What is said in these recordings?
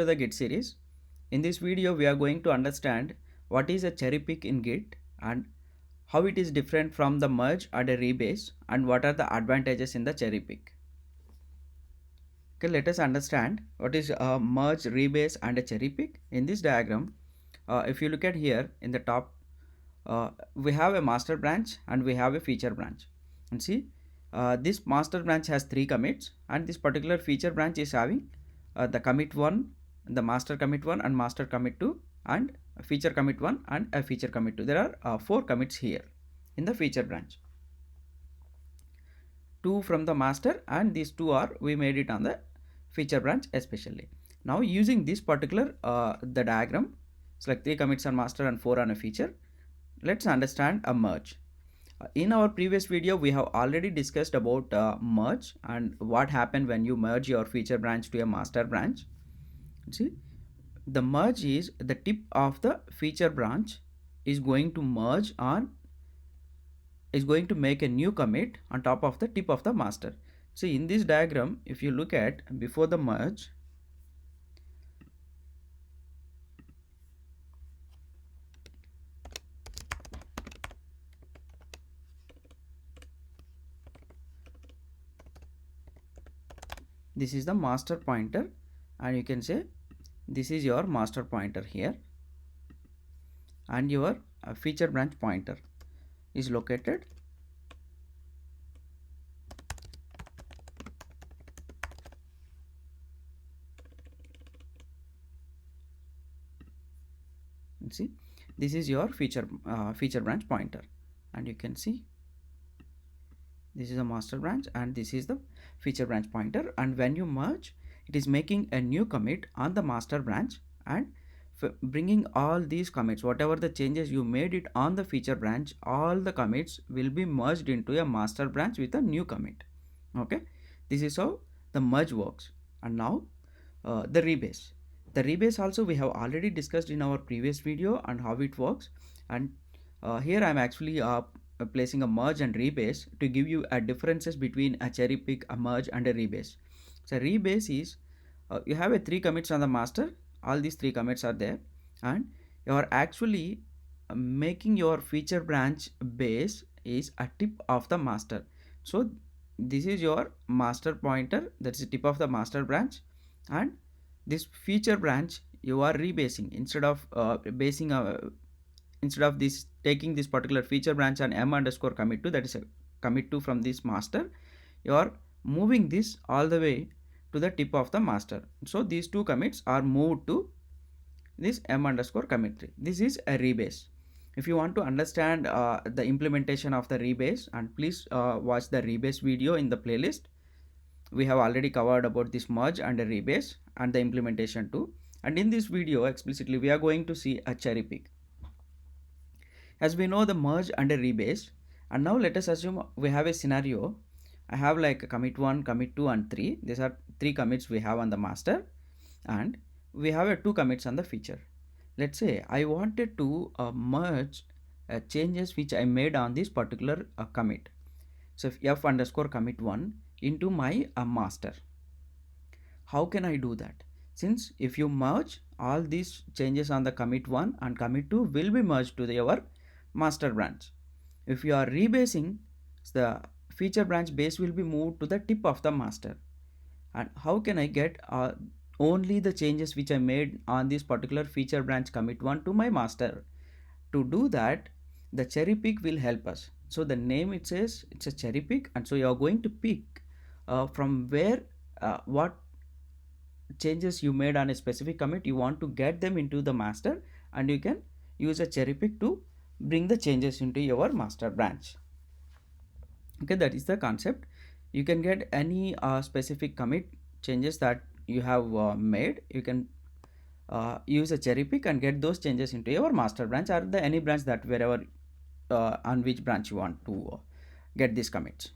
To the Git series. In this video, we are going to understand what is a cherry pick in Git and how it is different from the merge and a rebase and what are the advantages in the cherry pick. Okay, let us understand what is a merge, rebase and a cherry pick. In this diagram, if you look at here in the top, we have a master branch and we have a feature branch. And see, this master branch has 3 commits and this particular feature branch is having the commit 1, the master commit 1 and master commit 2 and a feature commit 1 and a feature commit 2. There are 4 commits here in the feature branch. 2 from the master and these 2 are we made it on the feature branch especially. Now using this particular the diagram, it's like 3 commits on master and 4 on a feature. Let's understand a merge. In our previous video, we have already discussed about merge and what happened when you merge your feature branch to a master branch. See, the merge is the tip of the feature branch is going to merge on is going to make a new commit on top of the tip of the master. See, in this diagram, if you look at before the merge, this is the master pointer and you can say this is your master pointer here and your feature branch pointer is located see, this is your feature branch pointer and you can see this is a master branch and this is the feature branch pointer, and when you merge it is making a new commit on the master branch and bringing all these commits, whatever the changes you made it on the feature branch, all the commits will be merged into a master branch with a new commit. Okay, this is how the merge works. And now the rebase also we have already discussed in our previous video and how it works, and here I'm actually placing a merge and rebase to give you a differences between a cherry pick, a merge and a rebase. So rebase is you have a 3 commits on the master, all these 3 commits are there and you are actually making your feature branch base is a tip of the master. So this is your master pointer, that's the tip of the master branch, and this feature branch you are rebasing instead of this taking this particular feature branch and m underscore commit to, that is a commit to from this master, you are moving this all the way to the tip of the master. So these 2 commits are moved to this m underscore commit tree. This is a rebase. If you want to understand the implementation of the rebase, and please watch the rebase video in the playlist. We have already covered about this merge and a rebase and the implementation too, and in this video explicitly we are going to see a cherry pick. As we know the merge and a rebase, and now let us assume we have a scenario. I have like commit 1, commit 2 and 3. These are 3 commits we have on the master and we have a 2 commits on the feature. Let's say I wanted to merge changes which I made on this particular commit. So if f underscore commit 1 into my master. How can I do that? Since if you merge, all these changes on the commit 1 and commit 2 will be merged to your master branch. If you are rebasing, the feature branch base will be moved to the tip of the master. And how can I get only the changes which I made on this particular feature branch commit 1 to my master? To do that, the cherry pick will help us. So the name it says it's a cherry pick, and so you are going to pick from where what changes you made on a specific commit you want to get them into the master, and you can use a cherry pick to bring the changes into your master branch. Okay, that is the concept. You can get any specific commit changes that you have made. You can use a cherry pick and get those changes into your master branch or the any branch that wherever on which branch you want to get these commits.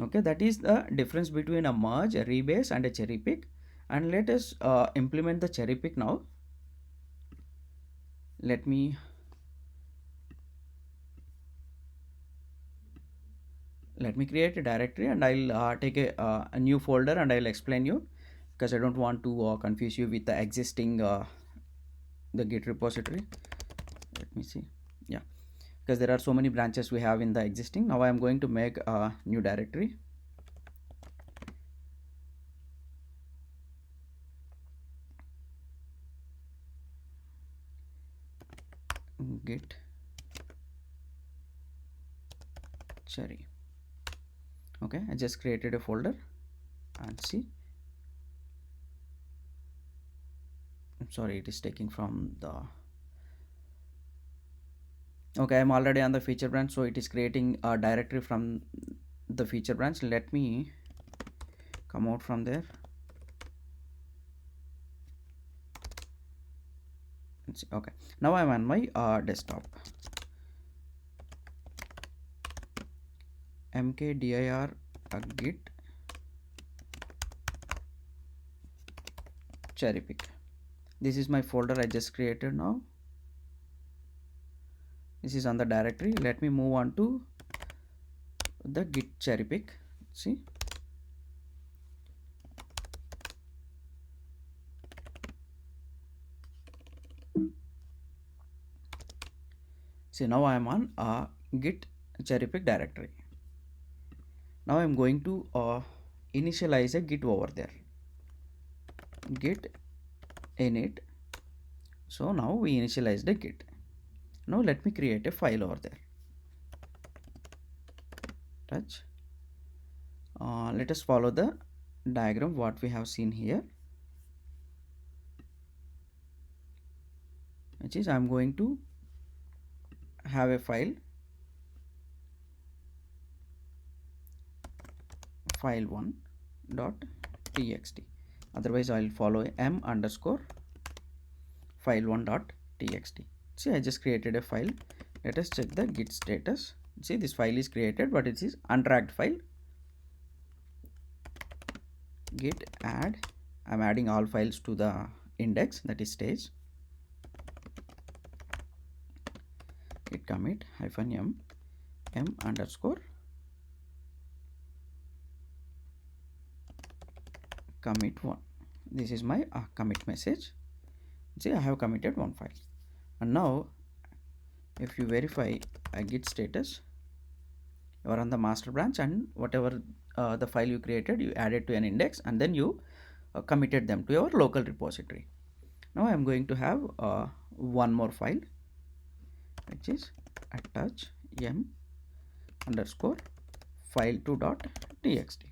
Okay, that is the difference between a merge, a rebase and a cherry pick. And let us implement the cherry pick now. Let me create a directory and I'll take a new folder and I'll explain you. because I don't want to confuse you with the existing the Git repository. Let me see. Yeah, because there are so many branches we have in the existing. Now I am going to make a new directory. Git cherry. Okay, I just created a folder and see. I'm sorry, it is taking from the. Okay, I'm already on the feature branch, so it is creating a directory from the feature branch. Let me come out from there. Let's see. Okay, now I'm on my desktop. mkdir git cherry pick. This is my folder I just created. Now this is on the directory. Let me move on to the git cherry pick. See, now I am on git cherry pick directory. Now I'm going to initialize a git over there. Git init. So now we initialize the git. Now let me create a file over there. Touch. Let us follow the diagram what we have seen here, which is I'm going to have a file, file1 dot txt. Otherwise I'll follow m underscore file1 dot txt. See, I just created a file. Let us check the git status. See, this file is created, but it is untracked file. Git add. I'm adding all files to the index, that is stage. Git commit -m m underscore commit 1. This is my commit message. See, I have committed one file. And now if you verify a git status, you are on the master branch, and whatever the file you created, you added to an index, and then you committed them to your local repository. Now I am going to have one more file, which is attach m underscore file2 dot txt.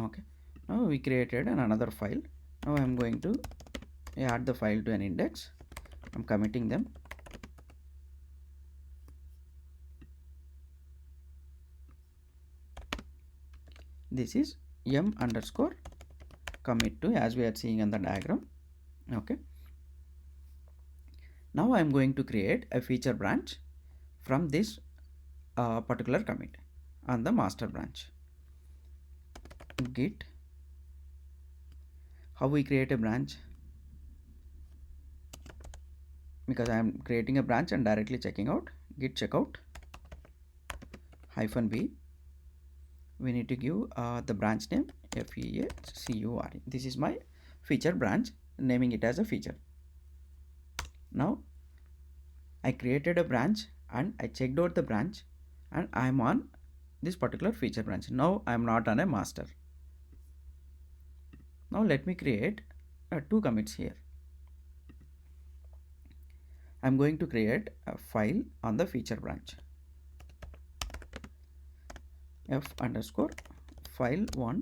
Okay, now we created another file. Now I'm going to add the file to an index. I'm committing them. This is m underscore commit to, as we are seeing on the diagram. Okay, now I'm going to create a feature branch from this particular commit on the master branch. Git, how we create a branch, because I am creating a branch and directly checking out. Git checkout -b. We need to give the branch name FEACUR. This is my feature branch, naming it as a feature. Now I created a branch and I checked out the branch, and I am on this particular feature branch. Now I am not on a master. Now let me create two commits here. I'm going to create a file on the feature branch, f underscore file1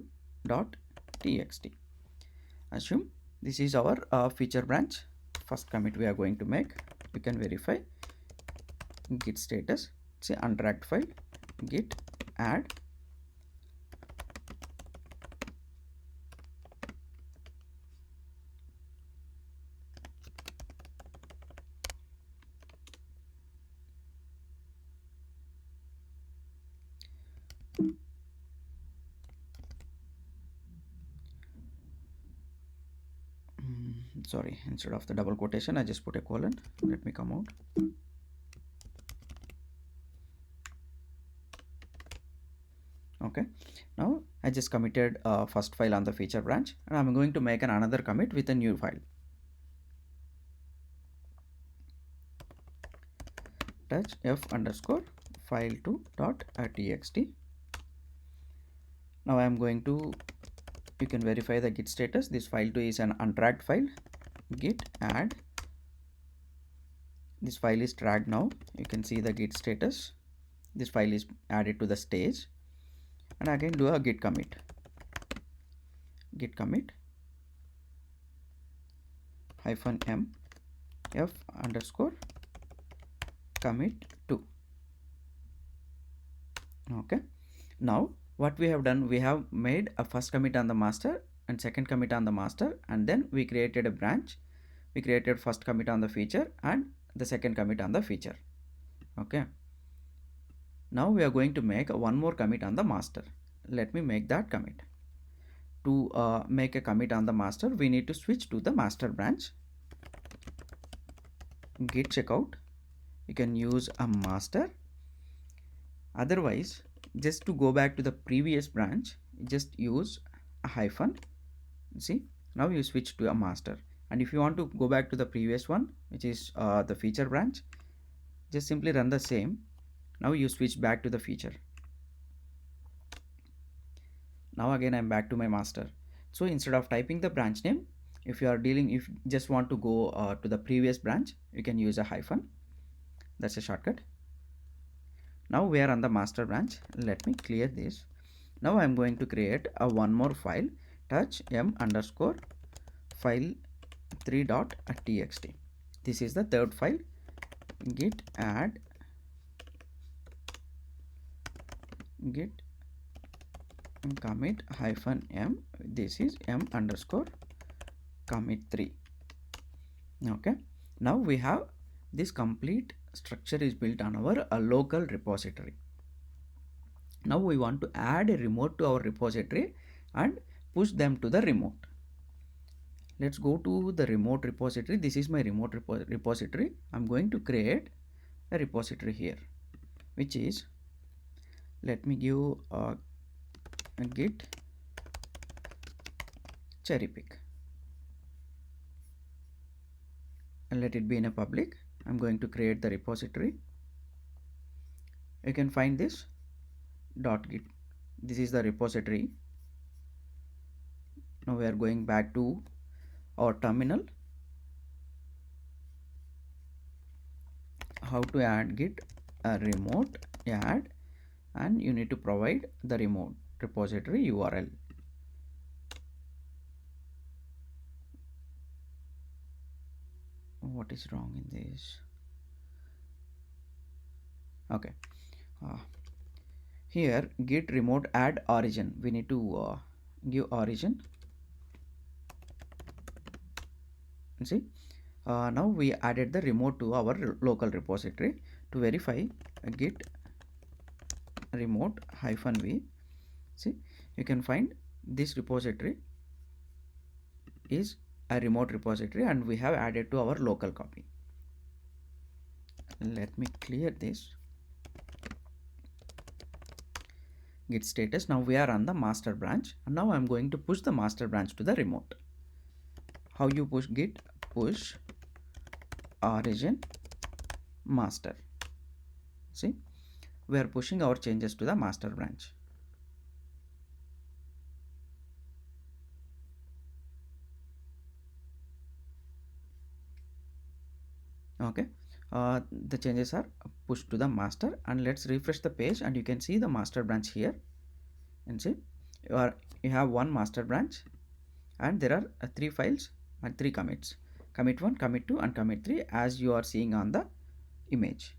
dot txt. Assume this is our feature branch. First commit we are going to make. You can verify git status. Say untracked file. Git add Sorry, instead of the double quotation I just put a colon. Let me come out. Okay, now I just committed first file on the feature branch, and I'm going to make another commit with a new file. Touch f underscore file2 dot txt. Now I am going to, you can verify the git status. This file2 is an untracked file. Git add, this file is tracked now. You can see the git status. This file is added to the stage, and again do a git commit. Git commit -m f underscore commit 2. Okay, now what we have done, we have made a first commit on the master and second commit on the master, and then we created a branch. We created first commit on the feature and the second commit on the feature. Okay, now we are going to make one more commit on the master. Let me make that commit. To make a commit on the master, we need to switch to the master branch. Git checkout, you can use a master. Otherwise, just to go back to the previous branch, just use a hyphen. See, now you switch to a master. And if you want to go back to the previous one, which is the feature branch, just simply run the same. Now you switch back to the feature. Now again I'm back to my master. So instead of typing the branch name, if you just want to go to the previous branch, you can use a hyphen. That's a shortcut. Now we are on the master branch. Let me clear this. Now I'm going to create a one more file, touch m underscore file3 dot txt. This is the third file. Git add, git commit -m. This is m underscore commit 3. Okay, now we have this complete structure is built on our local repository. Now we want to add a remote to our repository and push them to the remote. Let's go to the remote repository. This is my remote repository. I'm going to create a repository here, which is, let me give a git cherry pick and let it be in a public. I'm going to create the repository. You can find this .git. This is the repository. Now we are going back to our terminal. How to add git a remote add, and you need to provide the remote repository URL. What is wrong in this? Okay, here git remote add origin, we need to give origin. See, now we added the remote to our local repository. To verify, git remote -v. See, you can find this repository is a remote repository and we have added to our local copy. Let me clear this. Git status, now we are on the master branch, and now I'm going to push the master branch to the remote. How you push? Git push origin master. See, we are pushing our changes to the master branch. Okay, the changes are pushed to the master, and let's refresh the page and you can see the master branch here. And see, you have one master branch and there are 3 files and 3 commits: commit 1, commit 2 and commit 3, as you are seeing on the image.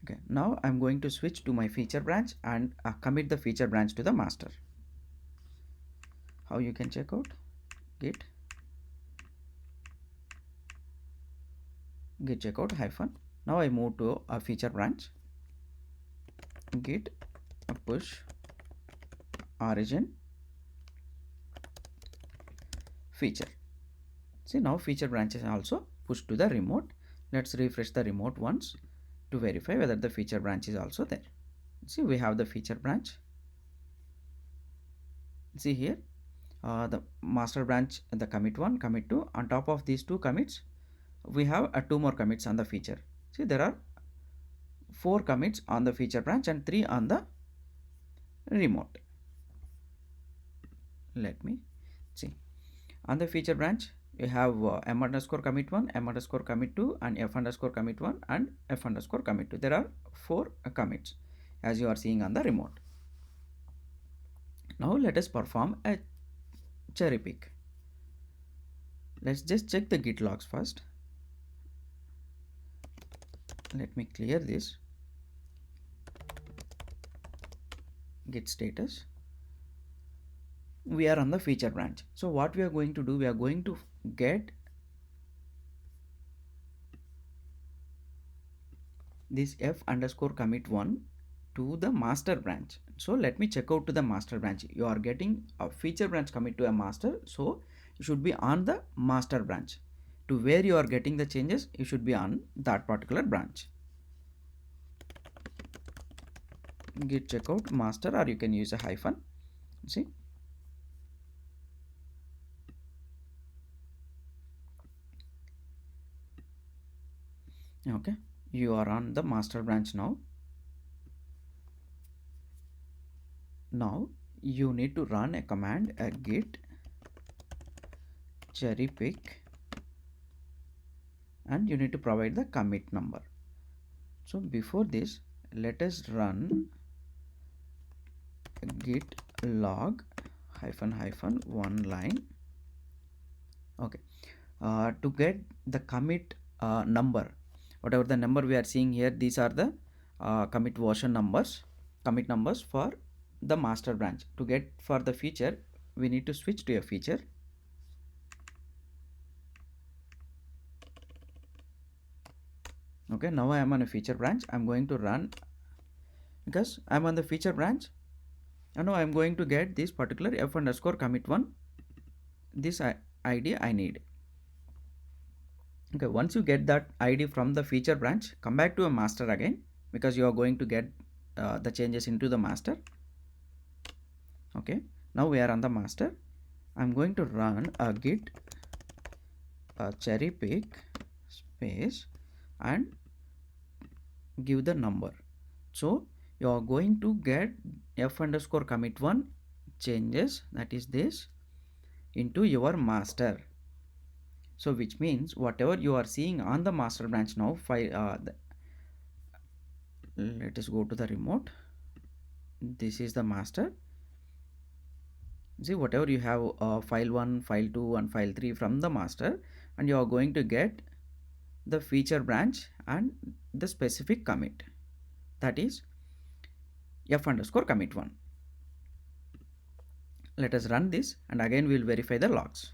Okay, now I'm going to switch to my feature branch and commit the feature branch to the master. How you can check out? Git checkout hyphen. Now I move to a feature branch. Git push origin feature. See, now feature branch is also pushed to the remote. Let's refresh the remote once to verify whether the feature branch is also there. See, we have the feature branch. See here, the master branch, the commit 1, commit 2. On top of these two commits, we have 2 more commits on the feature. See, there are 4 commits on the feature branch and 3 on the remote. Let me see. On the feature branch, you have m underscore commit 1, m underscore commit 2, and f underscore commit 1 and f underscore commit 2. There are 4 commits as you are seeing on the remote. Now let us perform a cherry pick. Let's just check the git logs first. Let me clear this. Git status. We are on the feature branch. So what we are going to do, we are going to get this f underscore commit 1 to the master branch. So let me check out to the master branch. You are getting a feature branch commit to a master, so you should be on the master branch. To where you are getting the changes, you should be on that particular branch. Git checkout master, or you can use a hyphen. See, okay, you are on the master branch now. Now you need to run a command, a git cherry pick, and you need to provide the commit number. So before this, let us run git log hyphen hyphen one line. Okay, to get the commit number, whatever the number we are seeing here, these are the commit version numbers, commit numbers for the master branch. To get for the feature, we need to switch to a feature. Okay, now I am on a feature branch. I'm going to run because I'm on the feature branch, and now I'm going to get this particular f underscore commit 1, this ID I need. Okay, once you get that ID from the feature branch, come back to a master again, because you are going to get the changes into the master. Okay, now we are on the master. I'm going to run a git cherry pick space and give the number. So you are going to get f underscore commit 1 changes, that is this, into your master. So which means whatever you are seeing on the master branch now, let us go to the remote. This is the master. See, whatever you have file 1, file 2 and file 3 from the master, and you are going to get the feature branch and the specific commit, that is f underscore commit 1. Let us run this, and again we will verify the logs.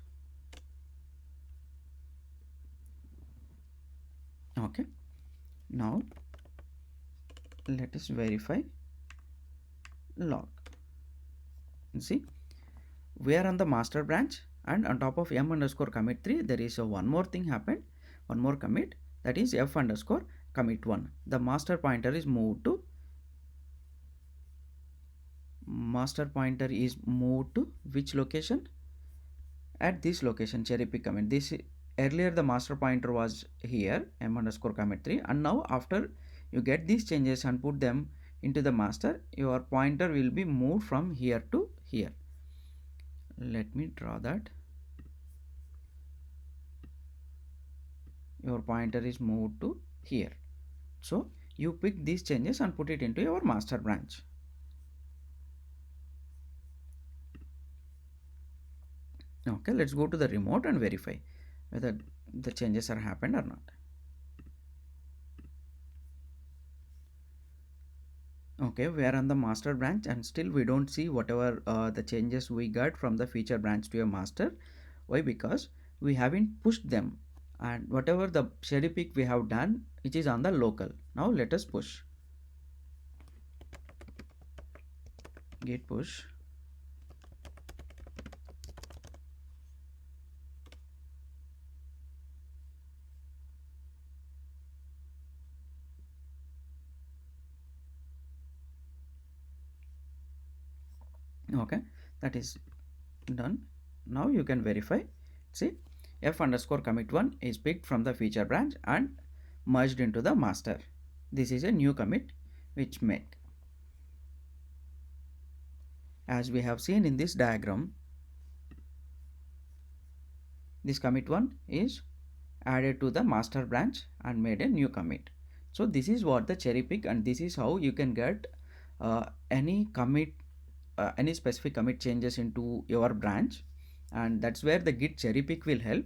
Okay, now let us verify log. See, we are on the master branch, and on top of m underscore commit 3 there is one more thing happened, one more commit, that is f underscore commit 1. The master pointer is moved to which location? At this location, cherry pick commit. This earlier the master pointer was here, m underscore commit 3, and now after you get these changes and put them into the master, your pointer will be moved from here to here. Let me draw that. Your pointer is moved to here. So you pick these changes and put it into your master branch. Okay, let's go to the remote and verify whether the changes are happened or not. Okay, we are on the master branch, and still we don't see whatever the changes we got from the feature branch to a master. Why? Because we haven't pushed them, and whatever the cherry pick we have done, it is on the local. Now let us push. Git push. Okay, that is done. Now you can verify. See, f underscore commit 1 is picked from the feature branch and merged into the master. This is a new commit which made. As we have seen in this diagram, this commit 1 is added to the master branch and made a new commit. So this is what the cherry pick, and this is how you can get any commit, any specific commit changes into your branch, and that's where the git cherry pick will help.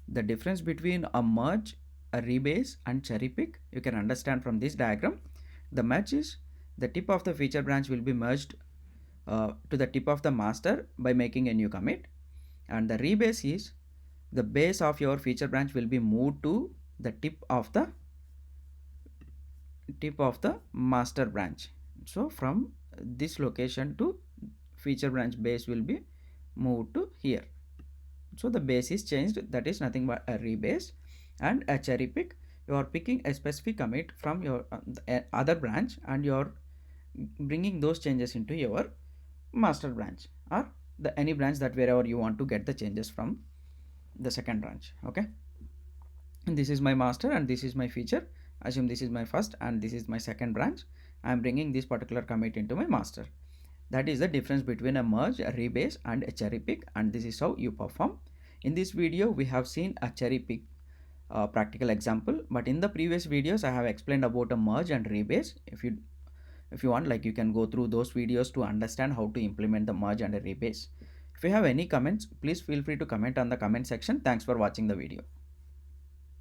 The difference between a merge, a rebase and cherry pick you can understand from this diagram. The merge is the tip of the feature branch will be merged to the tip of the master by making a new commit, and the rebase is the base of your feature branch will be moved to the tip of the master branch. So from this location to feature branch base will be moved to here. So the base is changed, that is nothing but a rebase. And a cherry pick, you are picking a specific commit from your other branch and you are bringing those changes into your master branch, or the any branch that wherever you want to get the changes from the second branch. Okay, and this is my master and this is my feature. Assume this is my first and this is my second branch. I am bringing this particular commit into my master. That is the difference between a merge, a rebase and a cherry pick, and this is how you perform. In this video we have seen a cherry pick practical example, but in the previous videos I have explained about a merge and rebase. If you want, like, you can go through those videos to understand how to implement the merge and a rebase. If you have any comments, please feel free to comment on the comment section. Thanks for watching the video.